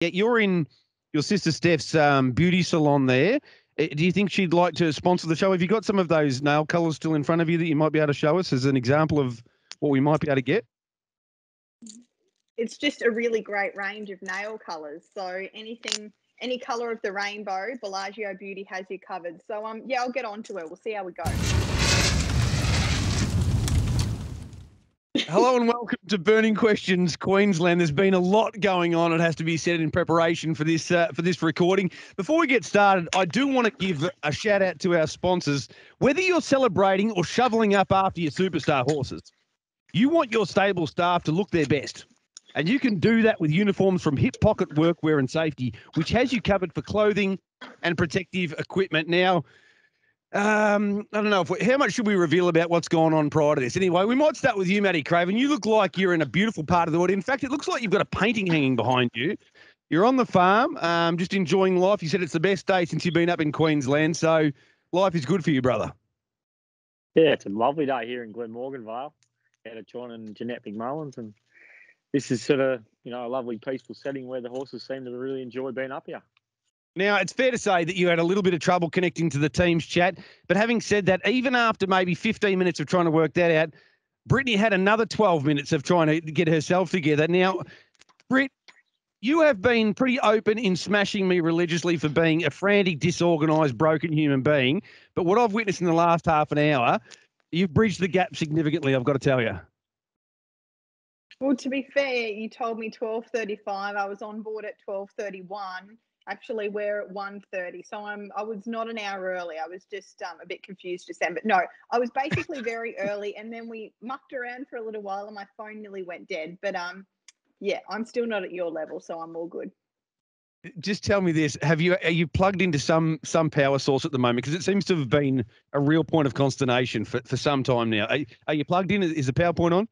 Yeah, you're in your sister Steph's beauty salon there. Do you think she'd like to sponsor the show? Have you got some of those nail colours still in front of you that you might be able to show us as an example of what we might be able to get? It's just a really great range of nail colours. So anything, any colour of the rainbow, Bellagio Beauty has you covered. So yeah, I'll get onto it. We'll see how we go. Hello and welcome to Burning Questions Queensland. There's been a lot going on, it has to be said, in preparation for this recording. Before we get started, I do want to give a shout out to our sponsors. Whether you're celebrating or shoveling up after your superstar horses, you want your stable staff to look their best. And you can do that with uniforms from Hip Pocket Workwear and Safety, which has you covered for clothing and protective equipment. Now, I don't know how much should we reveal about what's gone on prior to this. Anyway, we might start with you, Matthew Craven. You look like you're in a beautiful part of the audience. In fact, it looks like you've got a painting hanging behind you. You're on the farm, just enjoying life. You said it's the best day since you've been up in Queensland, so life is good for you, brother. Yeah, it's a lovely day here in Glenmorganvale, out of John and Jeanette McMullins, and this is sort of, a lovely peaceful setting where the horses seem to really enjoy being up here. Now, it's fair to say that you had a little bit of trouble connecting to the team's chat, but having said that, even after maybe 15 minutes of trying to work that out, Brittany had another 12 minutes of trying to get herself together. Now, Britt, you have been pretty open in smashing me religiously for being a frantic, disorganised, broken human being, but what I've witnessed in the last half an hour, you've bridged the gap significantly, I've got to tell you. Well, to be fair, you told me 12:35. I was on board at 12:31. Actually, we're at 1:30, so I was not an hour early. I was just a bit confused just then. But no, I was basically very early, and then we mucked around for a little while, and my phone nearly went dead. But yeah, I'm still not at your level, so I'm all good. Just tell me this: are you plugged into some power source at the moment? Because it seems to have been a real point of consternation for some time now. Are you plugged in? Is the power point on?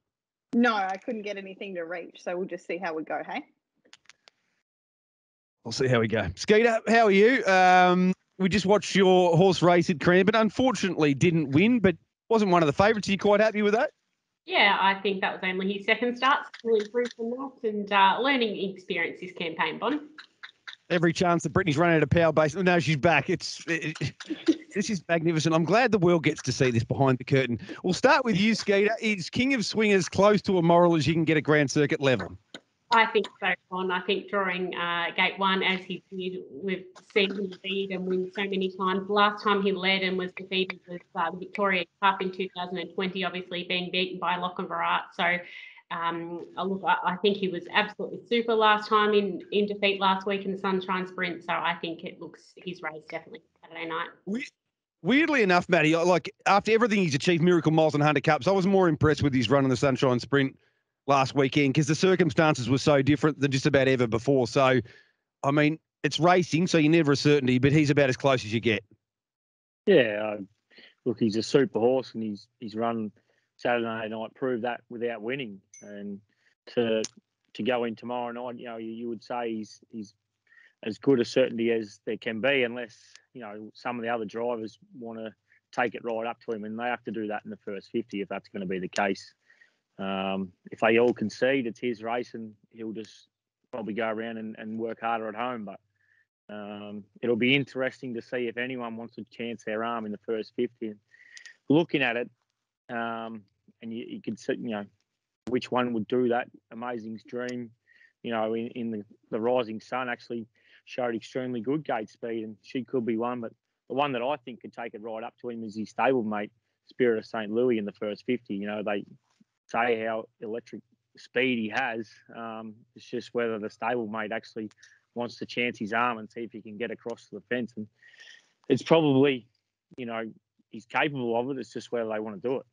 No, I couldn't get anything to reach, so we'll just see how we go. Hey. We'll see how we go. Skeeter, how are you? We just watched your horse race at Cranbourne. Unfortunately, didn't win, but wasn't one of the favourites. Are you quite happy with that? Yeah, I think that was only his second start. Still improved from that and learning experience this campaign, Bon. Every chance that Brittany's run out of power base. No, she's back. This is magnificent. I'm glad the world gets to see this behind the curtain. We'll start with you, Skeeter. Is King of Swingers close to a moral as you can get a Grand Circuit level? I think so, Bon. I think drawing gate one as he did, we've seen him lead and win so many times. Last time he led and was defeated was the Victoria Cup in 2020, obviously being beaten by Lochinvar. So look, I think he was absolutely super last time in defeat last week in the Sunshine Sprint. So I think it looks his race definitely Saturday night. Weirdly enough, Maddie, like after everything he's achieved, Miracle Miles and Hunter Cups, I was more impressed with his run in the Sunshine Sprint last weekend because the circumstances were so different than just about ever before. So, I mean, it's racing, so you're never a certainty, but he's about as close as you get. Yeah, look, he's a super horse, and he's run Saturday night, proved that without winning, and to go in tomorrow night, you would say he's as good a certainty as there can be, unless some of the other drivers want to take it right up to him, and they have to do that in the first 50 if that's going to be the case. If they all concede, it's his race, and he'll just probably go around and work harder at home. But it'll be interesting to see if anyone wants to chance their arm in the first 50. And looking at it, and you could see, which one would do that. Amazing's Dream, in the Rising Sun actually showed extremely good gate speed, and she could be one. But the one that I think could take it right up to him is his stablemate, Spirit of St. Louis, in the first 50. They say how electric speed he has. It's just whether the stablemate actually wants to chance his arm and see if he can get across to the fence. And it's probably, he's capable of it. It's just whether they want to do it.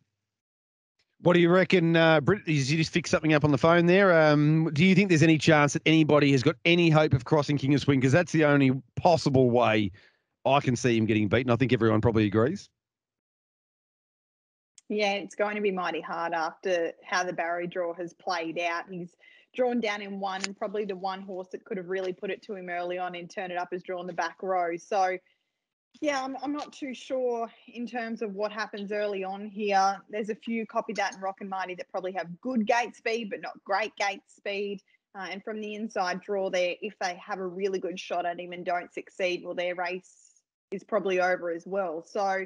What do you reckon, Britt? Did you just fix something up on the phone there? Do you think there's any chance that anybody has got any hope of crossing King of Swing? Because that's the only possible way I can see him getting beaten. I think everyone probably agrees. Yeah, it's going to be mighty hard after how the Barry draw has played out. He's drawn down in one, and probably the one horse that could have really put it to him early on and turn it up has drawn the back row. So, yeah, I'm not too sure in terms of what happens early on here. There's a few Copy That and Rock and Mighty that probably have good gate speed, but not great gate speed. And from the inside draw there, if they have a really good shot at him and don't succeed, well, their race is probably over as well. So,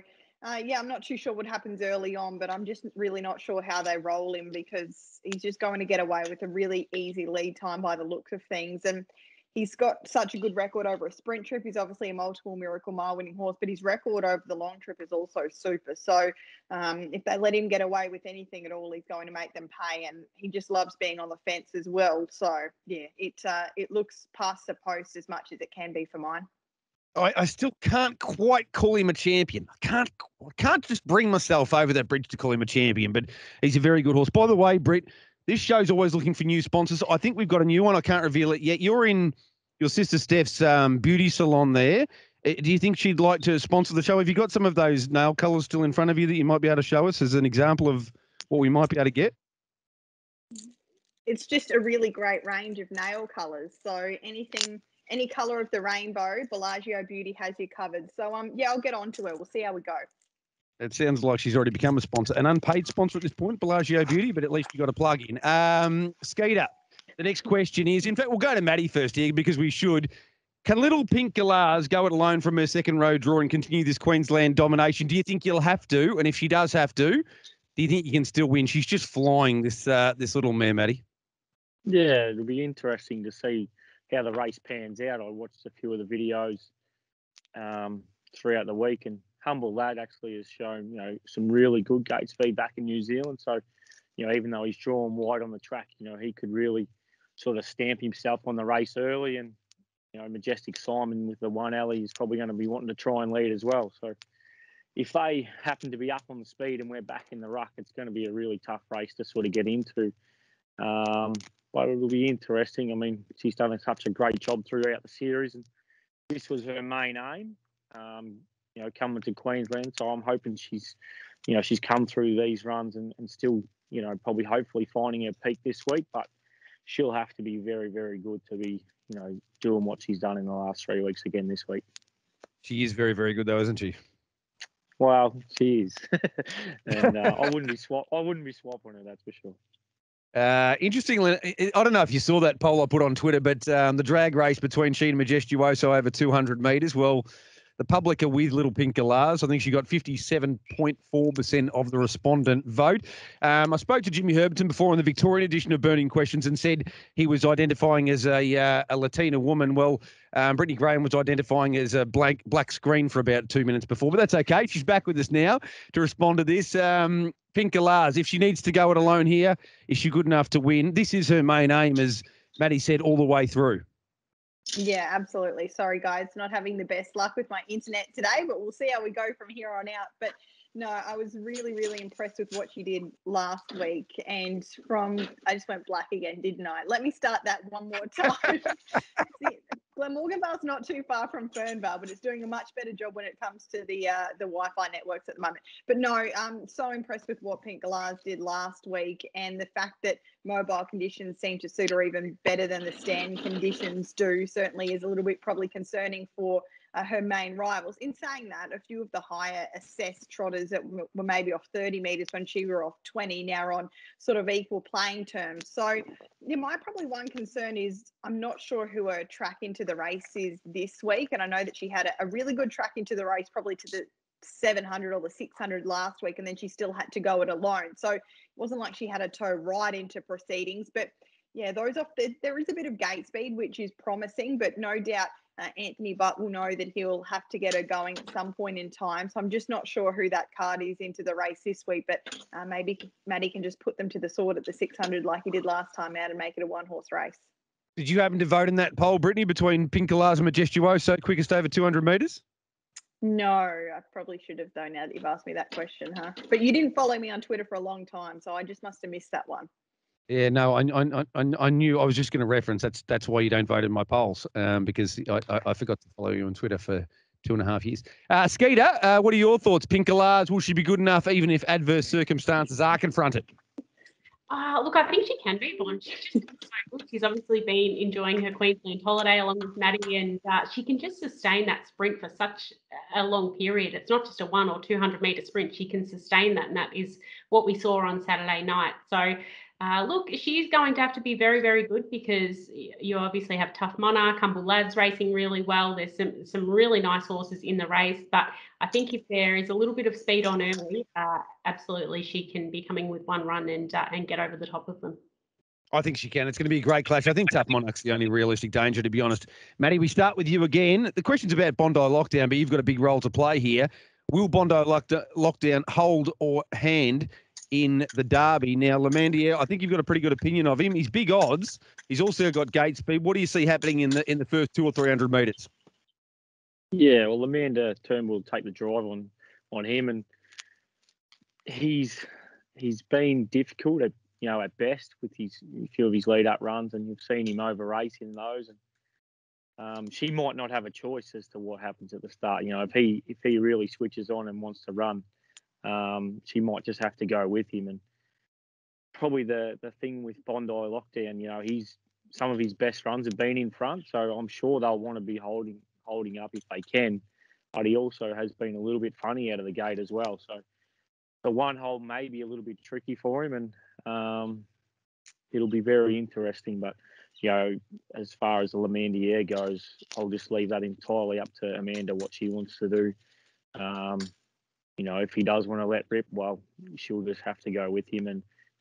yeah, I'm not too sure what happens early on, but I'm just really not sure how they roll him, because he's just going to get away with a really easy lead time by the looks of things. And he's got such a good record over a sprint trip. He's obviously a multiple Miracle Mile winning horse, but his record over the long trip is also super. So if they let him get away with anything at all, he's going to make them pay. And he just loves being on the fence as well. So, yeah, it looks past the post as much as it can be for mine. I still can't quite call him a champion. I can't just bring myself over that bridge to call him a champion, but he's a very good horse. By the way, Britt, this show's always looking for new sponsors. I think we've got a new one. I can't reveal it yet. You're in your sister Steph's beauty salon there. Do you think she'd like to sponsor the show? Have you got some of those nail colours still in front of you that you might be able to show us as an example of what we might be able to get? It's just a really great range of nail colours. So any colour of the rainbow, Bellagio Beauty has you covered. So, yeah, I'll get on to her. We'll see how we go. It sounds like she's already become a sponsor, an unpaid sponsor at this point, Bellagio Beauty, but at least you got a plug in. Skeeter, the next question is, in fact, we'll go to Maddie first here because we should. Can little Pink Galahs go it alone from her second row draw and continue this Queensland domination? Do you think you'll have to? And if she does have to, do you think you can still win? She's just flying, this little mare, Maddie. Yeah, it'll be interesting to see how the race pans out. I watched a few of the videos throughout the week, and Humble Lad actually has shown, some really good gate speed back in New Zealand. So, even though he's drawn wide on the track, he could really sort of stamp himself on the race early. And, Majestic Simon with the one alley is probably going to be wanting to try and lead as well. So if they happen to be up on the speed and we're back in the ruck, it's going to be a really tough race to sort of get into. But it'll be interesting. I mean, she's done such a great job throughout the series, and this was her main aim, coming to Queensland. So I'm hoping she's come through these runs and still, probably hopefully finding her peak this week. But she'll have to be very, very good to be, doing what she's done in the last 3 weeks again this week. She is very, very good, though, isn't she? Well, she is, and I wouldn't be swapping her, that's for sure. Interestingly, I don't know if you saw that poll I put on Twitter, but the drag race between she and Majestuoso over 200 metres, well, the public are with little Pink Galahs. I think she got 57.4% of the respondent vote. I spoke to Jimmy Herberton before in the Victorian edition of Burning Questions and said he was identifying as a Latina woman. Well, Brittany Graham was identifying as a black screen for about 2 minutes before, but that's okay. She's back with us now to respond to this. Pink Galahs, if she needs to go it alone here, is she good enough to win? This is her main aim, as Maddie said, all the way through. Yeah, absolutely. Sorry, guys, not having the best luck with my internet today, but we'll see how we go from here on out. But no, I was really, really impressed with what she did last week. And I just went black again, didn't I? Let me start that one more time. Glenmorganville's not too far from Fernvale, but it's doing a much better job when it comes to the Wi-Fi networks at the moment. But no, I'm so impressed with what Pink Galahs did last week, and the fact that mobile conditions seem to suit her even better than the stand conditions do certainly is a little bit probably concerning for her main rivals. In saying that, a few of the higher assessed trotters that were maybe off 30 metres when she were off 20 now are on sort of equal playing terms. So yeah, my probably one concern is I'm not sure who her track into the race is this week. And I know that she had a really good track into the race, probably to the 700 or the 600 last week, and then she still had to go it alone. So it wasn't like she had a toe right into proceedings. But yeah, those off there is a bit of gate speed, which is promising, but no doubt Anthony Butt will know that he'll have to get her going at some point in time. So I'm just not sure who that card is into the race this week, but maybe Maddie can just put them to the sword at the 600 like he did last time out and make it a one-horse race. Did you happen to vote in that poll, Brittany, between Pink Galahs and Majestuoso, quickest over 200 metres? No, I probably should have, though, now that you've asked me that question, huh? But you didn't follow me on Twitter for a long time, so I just must have missed that one. Yeah, no, I knew. I was just going to reference that's why you don't vote in my polls, because I forgot to follow you on Twitter for 2.5 years. Skeeter, what are your thoughts? Pink Galahs, will she be good enough even if adverse circumstances are confronted? Look, I think she can be, Bond. She's obviously been enjoying her Queensland holiday along with Maddie, and she can just sustain that sprint for such a long period. It's not just a 100 or 200 metre sprint. She can sustain that, and that is what we saw on Saturday night. So Look, she's going to have to be very, very good because you obviously have Tough Monarch, Humble Lads racing really well. There's some really nice horses in the race, but I think if there is a little bit of speed on early, absolutely she can be coming with one run and get over the top of them. I think she can. It's going to be a great clash. I think Tough Monarch's the only realistic danger, to be honest. Maddie, we start with you again. The question's about Bondi Lockdown, but you've got a big role to play here. Will Bondi Lockdown hold or hand in the Derby? Now, Lamandier, I think you've got a pretty good opinion of him. He's big odds. He's also got gate speed. What do you see happening in the first 200 or 300 metres? Yeah, well, Amanda Turnbull will take the drive on him, and he's been difficult at best with a few of his lead-up runs, and you've seen him over-racing those. And she might not have a choice as to what happens at the start. If he really switches on and wants to run, she might just have to go with him. And probably the thing with Bondi Lockdown, some of his best runs have been in front, so I'm sure they'll want to be holding up if they can. But he also has been a little bit funny out of the gate as well. So the one hole may be a little bit tricky for him, and it'll be very interesting. But as far as the Lamandier goes, I'll just leave that entirely up to Amanda what she wants to do. If he does want to let rip, well, she'll just have to go with him,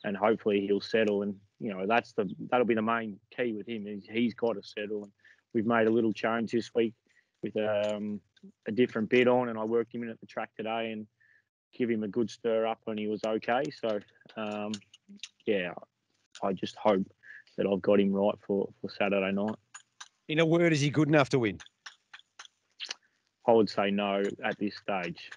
and hopefully he'll settle. And that'll be the main key with him. He's got to settle. And we've made a little change this week with a different bit on, and I worked him in at the track today and give him a good stir up when he was okay. So I just hope that I've got him right for Saturday night. In a word, is he good enough to win? I would say no at this stage.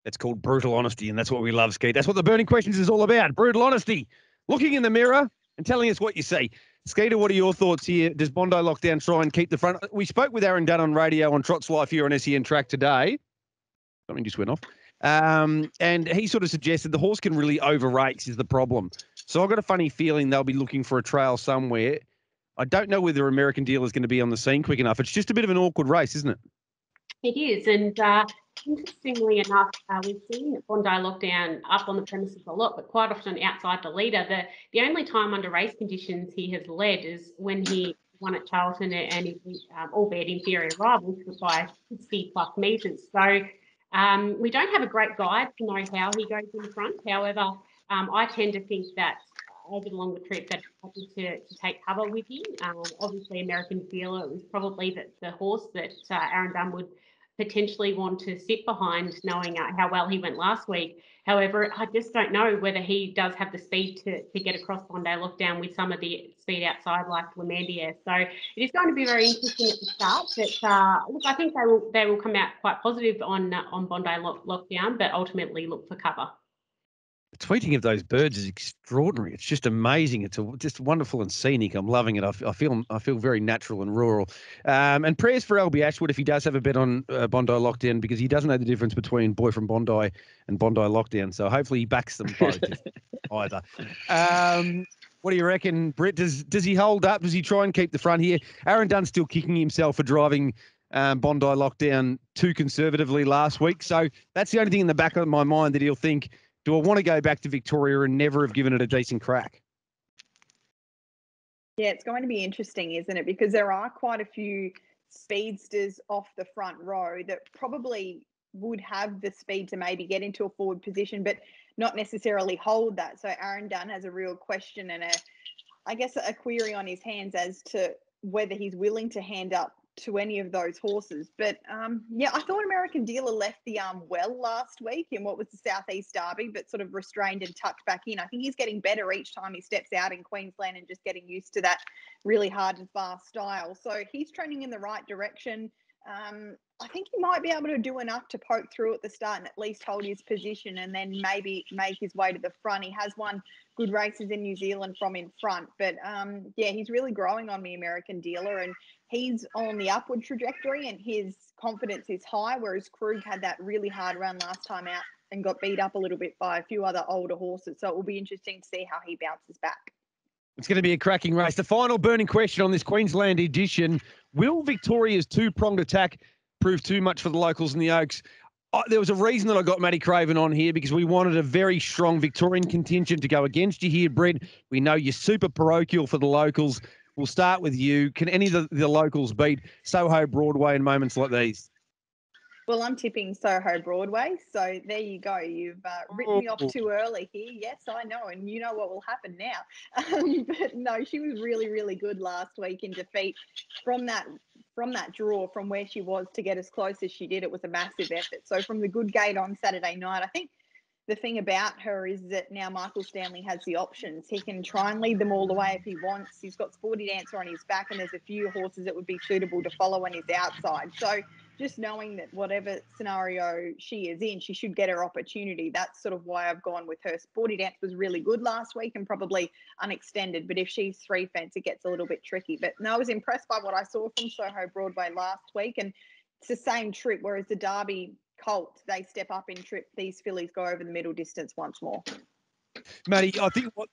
That's called brutal honesty, and that's what we love, Skeet. That's what the Burning Questions is all about, brutal honesty. Looking in the mirror and telling us what you see. Skeeter, what are your thoughts here? Does Bondi Lockdown try and keep the front? We spoke with Aaron Dunn on radio on Trot's Life here on SEN Track today. Something just went off. And he sort of suggested the horse can really over-race is the problem. So I've got a funny feeling they'll be looking for a trail somewhere. I don't know whether American Dealer is going to be on the scene quick enough. It's just a bit of an awkward race, isn't it? It is, and interestingly enough, we've seen Bondi Lockdown up on the premises a lot, but quite often outside the leader. The only time under race conditions he has led is when he won at Charlton and he beat albeit inferior rivals by 60+ metres. So we don't have a great guide to know how he goes in front. However, I tend to think that over the longer trip that happy to take cover with him. Obviously, American Dealer was probably the horse that Aaron Dunn would potentially want to sit behind, knowing how well he went last week. However, I just don't know whether he does have the speed to get across Bondi Lockdown with some of the speed outside like Lamandier. So it is going to be very interesting at the start. But look, I think they will come out quite positive on Bondi Lockdown, but ultimately look for cover. The tweeting of those birds is extraordinary. It's just amazing. It's just wonderful and scenic. I'm loving it. I feel very natural and rural. And prayers for Albie Ashwood if he does have a bet on Bondi Lockdown, because he doesn't know the difference between Boy from Bondi and Bondi Lockdown. So hopefully he backs them both either. What do you reckon, Britt? Does he hold up? Does he try and keep the front here? Aaron Dunn's still kicking himself for driving Bondi Lockdown too conservatively last week. So that's the only thing in the back of my mind that he'll think, do I want to go back to Victoria and never have given it a decent crack? Yeah, it's going to be interesting, isn't it? Because there are quite a few speedsters off the front row that probably would have the speed to maybe get into a forward position, but not necessarily hold that. So Aaron Dunn has a real question and a query on his hands as to whether he's willing to hand up to any of those horses. But I thought American Dealer left the arm well last week in what was the Southeast Derby, but sort of restrained and tucked back in. I think he's getting better each time he steps out in Queensland and just getting used to that really hard and fast style. So he's trending in the right direction. I think he might be able to do enough to poke through at the start and at least hold his position and then maybe make his way to the front. He has won good races in New Zealand from in front, but he's really growing on me, American Dealer, and he's on the upward trajectory and his confidence is high, whereas Krug had that really hard run last time out and got beat up a little bit by a few other older horses. So it will be interesting to see how he bounces back. It's going to be a cracking race. The final burning question on this Queensland edition, will Victoria's two-pronged attack prove too much for the locals and the Oaks? There was a reason that I got Matty Craven on here because we wanted a very strong Victorian contingent to go against you here, Brett. We know you're super parochial for the locals. We'll start with you. Can any of the locals beat Soho Broadway in moments like these? Well, I'm tipping Soho Broadway, so there you go. You've written me off too early here. Yes, I know, and you know what will happen now. But no, she was really, really good last week in defeat. From that draw, from where she was to get as close as she did, it was a massive effort. So from the good gate on Saturday night, I think the thing about her is that now Michael Stanley has the options. He can try and lead them all the way if he wants. He's got Sporty Dancer on his back, and there's a few horses that would be suitable to follow on his outside. So just knowing that whatever scenario she is in, she should get her opportunity. That's sort of why I've gone with her. Sporty Dance was really good last week and probably unextended, but if she's 3 fence, it gets a little bit tricky. But no, I was impressed by what I saw from Soho Broadway last week, and it's the same trip, whereas the Derby Colt, they step up in trip. These fillies go over the middle distance once more. Maddie, I think what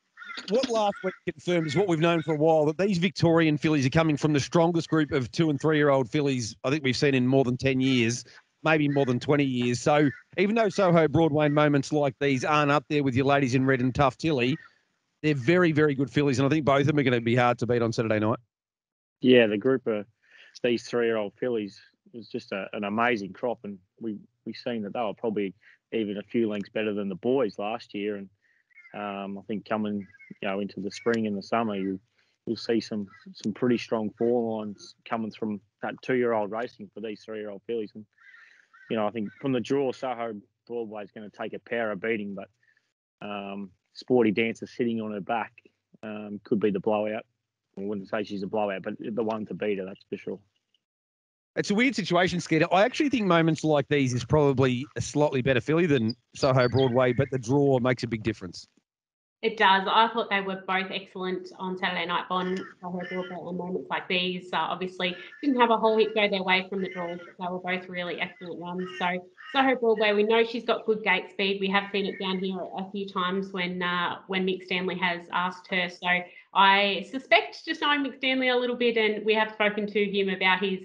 last week confirmed is what we've known for a while, that these Victorian fillies are coming from the strongest group of 2- and 3-year-old fillies I think we've seen in more than 10 years, maybe more than 20 years. So even though Soho Broadway in moments like these aren't up there with your ladies in red and Tough Tilly, they're very, very good fillies, and I think both of them are going to be hard to beat on Saturday night. Yeah, the group of these 3-year-old fillies was just an amazing crop, and we've seen that they were probably even a few lengths better than the boys last year. And I think coming into the spring and the summer, you'll see some pretty strong four lines coming from that 2-year-old racing for these 3-year-old fillies. And I think from the draw, Soho Broadway is going to take a power of beating, but Sporty Dancer sitting on her back could be the blowout. I wouldn't say she's a blowout, but the one to beat her, that's for sure. It's a weird situation, Skeeter. I actually think moments like these is probably a slightly better filly than Soho Broadway, but the draw makes a big difference. It does. I thought they were both excellent on Saturday night, Soho Broadway, and moments like these. Obviously, didn't have a whole heap go their way from the draws, but they were both really excellent runs. So Soho Broadway, we know she's got good gate speed. We have seen it down here a few times when Mick Stanley has asked her. So I suspect, just knowing Mick Stanley a little bit, and we have spoken to him about his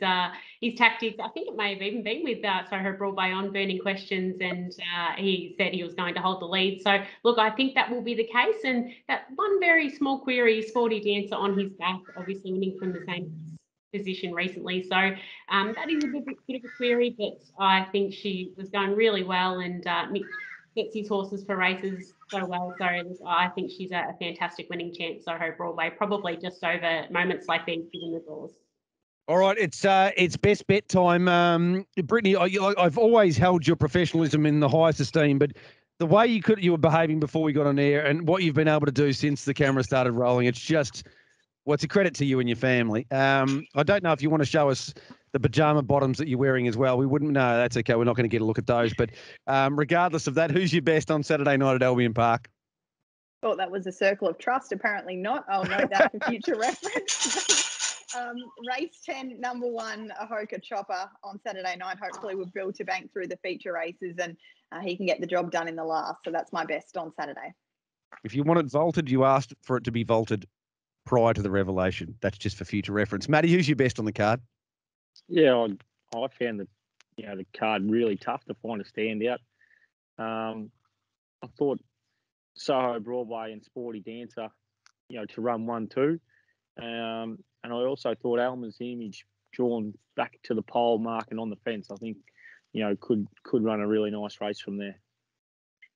tactics. I think it may have even been with Soho Broadway on Burning Questions, and he said he was going to hold the lead. So look, I think that will be the case. And that one very small query, Sporty Dancer on his back, obviously winning from the same position recently. So that is a bit of a query, but I think she was going really well, and Mick gets his horses for races so well. So I think she's a fantastic winning chance, Soho Broadway, probably just over moments like these given the draws. All right, it's best bet time. Brittany, I've always held your professionalism in the highest esteem, but the way you were behaving before we got on air and what you've been able to do since the camera started rolling, it's a credit to you and your family. I don't know if you want to show us the pajama bottoms that you're wearing as well. We wouldn't. No, that's okay. We're not going to get a look at those. But regardless of that, who's your best on Saturday night at Albion Park? Thought that was a circle of trust. Apparently not. I'll note that for future reference. Race 10, number 1, Ahoka Chopper on Saturday night. Hopefully we'll build to bank through the feature races, and he can get the job done in the last. So that's my best on Saturday. If you want it vaulted, you asked for it to be vaulted prior to the revelation. That's just for future reference. Maddie, who's your best on the card? Yeah, I found the card really tough to find a standout. I thought Soho Broadway and Sporty Dancer, to run 1-2. And I also thought Alma's Image drawn back to the pole mark and on the fence, I think, could run a really nice race from there.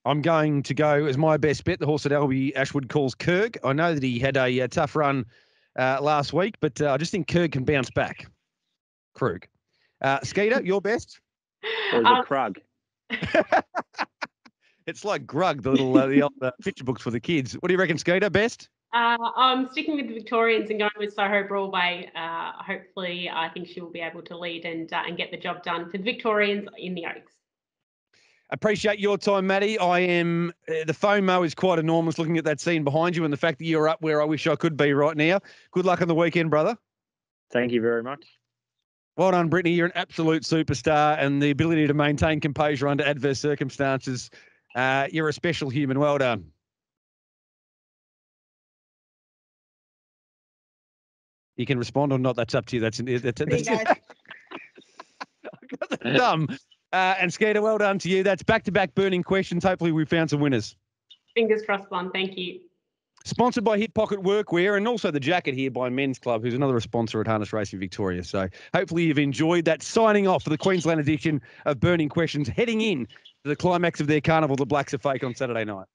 I'm going to go as my best bet, the horse that Albie Ashwood calls Kirk. I know that he had a tough run last week, but I just think Kirk can bounce back. Krug. Skeeter, your best? Or is it Krug? It's like Grug, the old picture books for the kids. What do you reckon, Skeeter? Best? I'm sticking with the Victorians and going with Soho Broadway. Hopefully, I think she will be able to lead and get the job done for the Victorians in the Oaks. Appreciate your time, Maddie. I am the FOMO is quite enormous looking at that scene behind you and the fact that you're up where I wish I could be right now. Good luck on the weekend, brother. Thank you very much. Well done, Brittany. You're an absolute superstar, and the ability to maintain composure under adverse circumstances. You're a special human. Well done. You can respond or not. That's up to you. That's I got the thumb And Skeeter, well done to you. That's back-to-back burning questions. Hopefully we found some winners. Fingers crossed, Bon. Thank you. Sponsored by Hip Pocket Workwear and also the jacket here by Men's Club, who's another sponsor at Harness Racing Victoria. So hopefully you've enjoyed that. Signing off for the Queensland edition of Burning Questions, heading in to the climax of their carnival, the Blacks are Fake, on Saturday night.